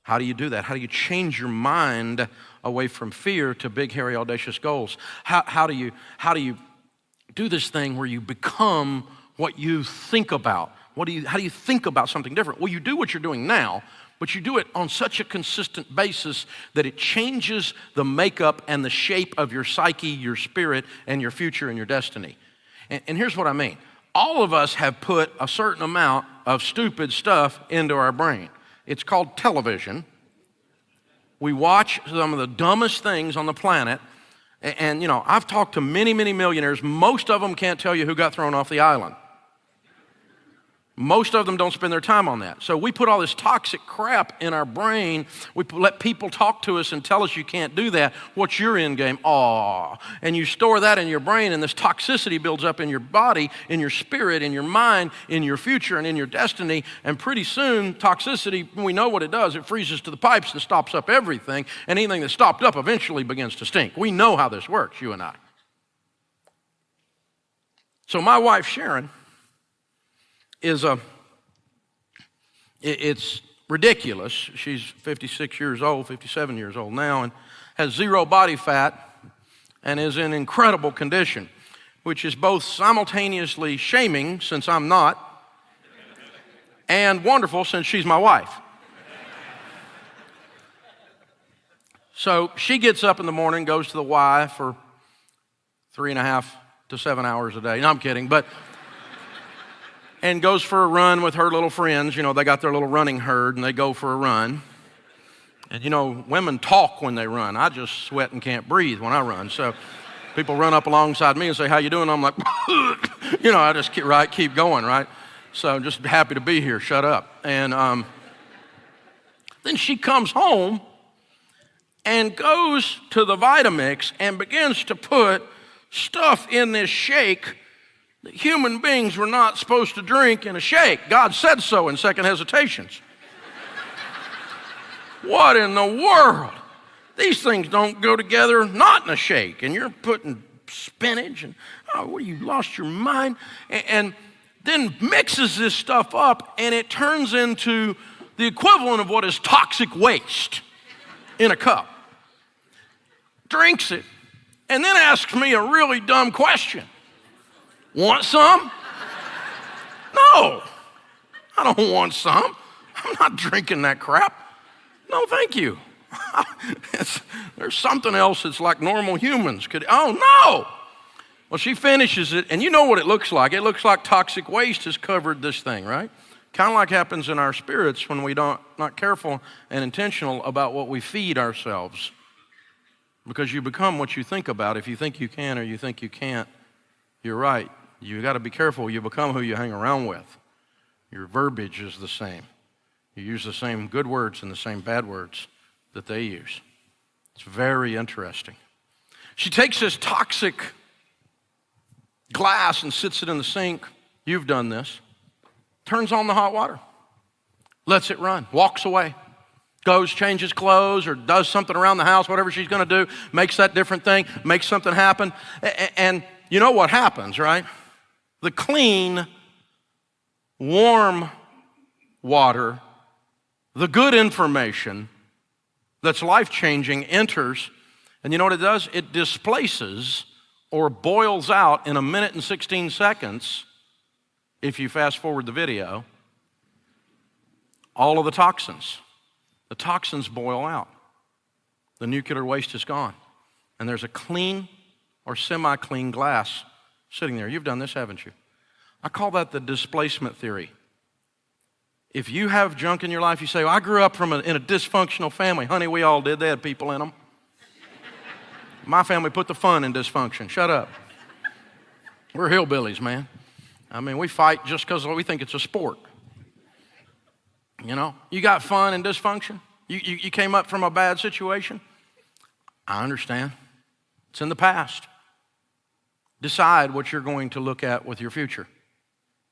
How do you do that? How do you change your mind away from fear to big, hairy, audacious goals? How do you do this thing where you become what you think about? How do you think about something different? Well, you do what you're doing now, but you do it on such a consistent basis that it changes the makeup and the shape of your psyche, your spirit, and your future and your destiny. And here's what I mean. All of us have put a certain amount of stupid stuff into our brain. It's called television. We watch some of the dumbest things on the planet. And I've talked to many, many millionaires. Most of them can't tell you who got thrown off the island. Most of them don't spend their time on that. So we put all this toxic crap in our brain. We let people talk to us and tell us you can't do that. What's your end game? And you store that in your brain, and this toxicity builds up in your body, in your spirit, in your mind, in your future, and in your destiny. And pretty soon, toxicity, we know what it does. It freezes to the pipes and stops up everything. And anything that's stopped up eventually begins to stink. We know how this works, you and I. So my wife, Sharon, it's ridiculous. She's 56 years old, 57 years old now, and has zero body fat and is in incredible condition, which is both simultaneously shaming, since I'm not, and wonderful, since she's my wife. So she gets up in the morning, goes to the Y for 3.5 to 7 hours a day. No, I'm kidding, and goes for a run with her little friends. They got their little running herd, and they go for a run. And women talk when they run. I just sweat and can't breathe when I run. So people run up alongside me and say, "How you doing?" I'm like, I just keep going, right? So I'm just happy to be here. Shut up. And then she comes home and goes to the Vitamix and begins to put stuff in this shake that human beings were not supposed to drink in a shake. God said so in Second Hesitations. What in the world? These things don't go together, not in a shake. And you're putting spinach and, you lost your mind. And then mixes this stuff up, and it turns into the equivalent of what is toxic waste in a cup. Drinks it, and then asks me a really dumb question. Want some? No, I don't want some. I'm not drinking that crap. No, thank you. There's something else that's like normal humans could. Oh, no. Well, she finishes it, and you know what it looks like. It looks like toxic waste has covered this thing, right? Kind of like happens in our spirits when we not careful and intentional about what we feed ourselves. Because you become what you think about. If you think you can or you think you can't, you're right. You got to be careful. You become who you hang around with. Your verbiage is the same. You use the same good words and the same bad words that they use. It's very interesting. She takes this toxic glass and sits it in the sink. You've done this. Turns on the hot water. Lets it run. Walks away. Goes, changes clothes, or does something around the house, whatever she's going to do, makes that different thing, makes something happen. And you know what happens, right? The clean, warm water, the good information that's life-changing enters, and you know what it does? It displaces or boils out in 1 minute and 16 seconds, if you fast forward the video, all of the toxins. The toxins boil out. The nuclear waste is gone. And there's a clean or semi-clean glass sitting there. You've done this, haven't you? I call that the displacement theory. If you have junk in your life, you say, well, I grew up in a dysfunctional family. Honey, we all did. They had people in them. My family put the fun in dysfunction. Shut up. We're hillbillies, man. I mean, we fight just because we think it's a sport. You got fun in dysfunction? You came up from a bad situation? I understand. It's in the past. Decide what you're going to look at with your future.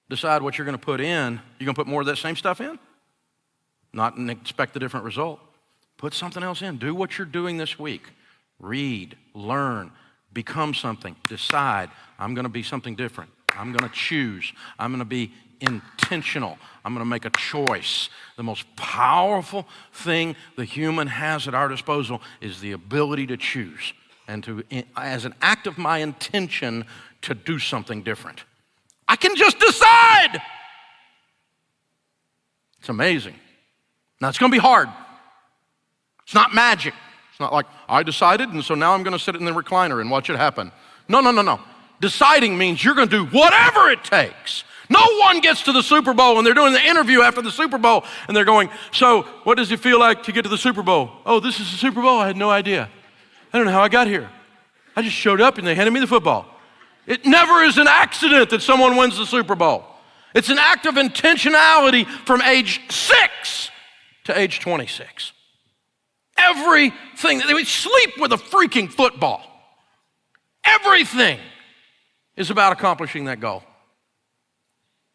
Decide what you're going to put in. You're going to put more of that same stuff in? Not and expect a different result. Put something else in. Do what you're doing this week. Read, learn, become something. Decide, I'm going to be something different. I'm going to choose. I'm going to be intentional. I'm going to make a choice. The most powerful thing the human has at our disposal is the ability to choose and to, as an act of my intention, to do something different. I can just decide. It's amazing. Now, it's going to be hard. It's not magic. It's not like I decided, and so now I'm going to sit in the recliner and watch it happen. No. Deciding means you're going to do whatever it takes. No one gets to the Super Bowl and they're doing the interview after the Super Bowl and they're going, so what does it feel like to get to the Super Bowl? Oh, this is the Super Bowl? I had no idea. I don't know how I got here. I just showed up and they handed me the football. It never is an accident that someone wins the Super Bowl. It's an act of intentionality from age 6 to age 26. Everything, they sleep with a freaking football. Everything is about accomplishing that goal.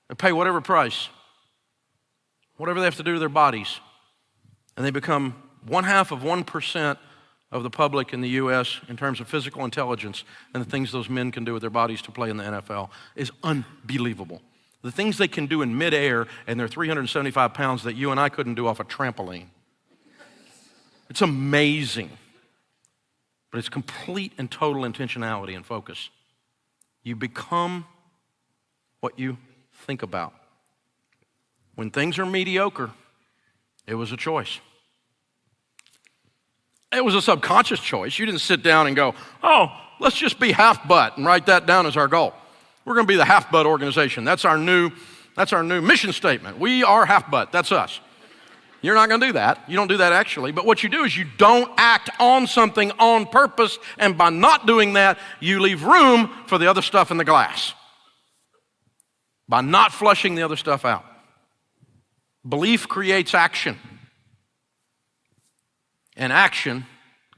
They pay whatever price, whatever they have to do to their bodies, and they become 0.5% of the public in the U.S. in terms of physical intelligence, and the things those men can do with their bodies to play in the NFL is unbelievable. The things they can do in midair and they're 375 pounds that you and I couldn't do off a trampoline. It's amazing, but it's complete and total intentionality and focus. You become what you think about. When things are mediocre, it was a choice. It was a subconscious choice. You didn't sit down and go, oh, let's just be half butt and write that down as our goal. We're going to be the half butt organization. That's our new mission statement. We are half butt. That's us. You're not going to do that. You don't do that actually. But what you do is you don't act on something on purpose, and by not doing that, you leave room for the other stuff in the glass. By not flushing the other stuff out. Belief creates action. And action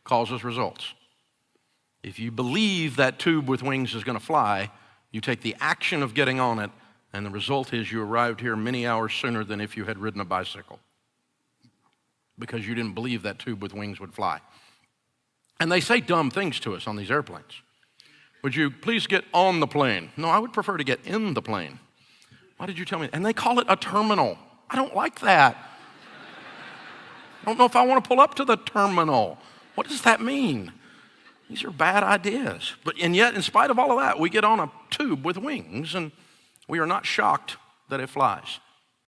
causes results. If you believe that tube with wings is going to fly, you take the action of getting on it, and the result is you arrived here many hours sooner than if you had ridden a bicycle. Because you didn't believe that tube with wings would fly. And they say dumb things to us on these airplanes. Would you please get on the plane? No, I would prefer to get in the plane. Why did you tell me? And they call it a terminal. I don't like that. I don't know if I want to pull up to the terminal. What does that mean? These are bad ideas. And yet, in spite of all of that, we get on a tube with wings and we are not shocked that it flies.